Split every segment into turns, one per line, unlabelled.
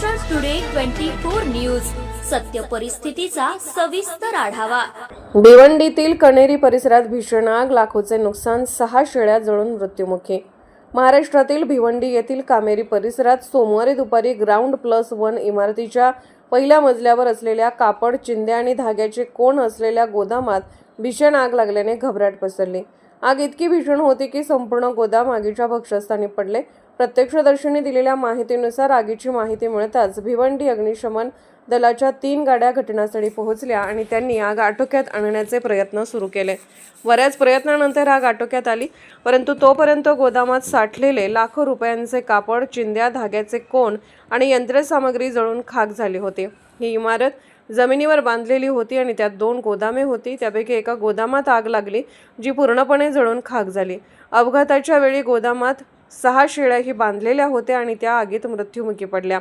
Maharashtra today 24 news सत्य परिस्थितीचा सविस्तर आढावा।
भिवंडीतील कणेरी परिसरात भीषण आग, लाखोचे नुकसान, 6 शेळ्या जळून मृत्युमुखी। महाराष्ट्रातील भिवंडी येथील कामेरी परिसरात सोमवारी दुपारी ग्राउंड+1 इमारतीच्या पहिल्या मजल्यावर असलेल्या कापड, चिंध्या आणि धाग्याचे कोण असलेल्या गोदामात भीषण आग लागल्याने घबराट पसरली। आग इतकी भीषण होती की संपूर्ण गोदाम आगीच्या भक्षस्थानी पडले। प्रत्यक्षदर्शींनी दिलेल्या माहितीनुसार आगीची माहिती मिळताच भिवंडी अग्निशमन दलाच्या 3 गाड्या घटनास्थळी पोहोचल्या आणि त्यांनी आग आटोक्यात आणण्याचे प्रयत्न सुरू केले। बऱ्याच प्रयत्नानंतर आग आटोक्यात आली, परंतु तोपर्यंत गोदामात साठलेले लाखो रुपयांचे कापड, चिंध्या, धाग्याचे कोन आणि यंत्रसामग्री जळून खाक झाली होती। ही इमारत जमिनीवर बांधलेली होती आणि त्यात 2 गोदामे होती। त्यापैकी एका गोदामात आग लागली, जी पूर्णपणे जळून खाक झाली। अपघाताच्या वेळी गोदामात 6 शेळ्याही बांधलेल्या होत्या आणि त्या आगीत मृत्युमुखी पडल्या।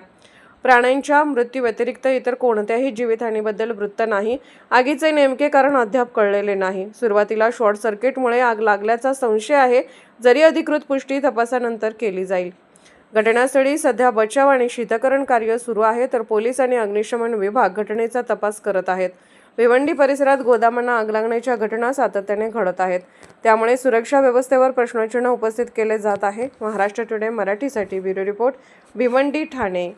प्राण्यांच्या मृत्यू व्यतिरिक्त इतर कोणत्याही जीवितहानीबद्दल वृत्त नाही। आगीचे नेमके कारण अद्याप कळलेले नाही। सुरुवातीला शॉर्ट सर्किटमुळे आग लागल्याचा संशय आहे, जरी अधिकृत पुष्टी तपासानंतर केली जाईल। घटनास्थळी सध्या बचाव आणि शीतकरण कार्य सुरू आहे, तर पोलीस आणि अग्निशमन विभाग घटनेचा तपास करत आहेत। भिवंडी परिसरात गोदामांना आग लागण्याच्या घटना सातत्याने घडत आहेत, त्यामुळे सुरक्षा व्यवस्थेवर प्रश्नचिन्ह उपस्थित केले जात आहे। महाराष्ट्र टुडे मराठीसाठी ब्युरो रिपोर्ट, भिवंडी, ठाणे।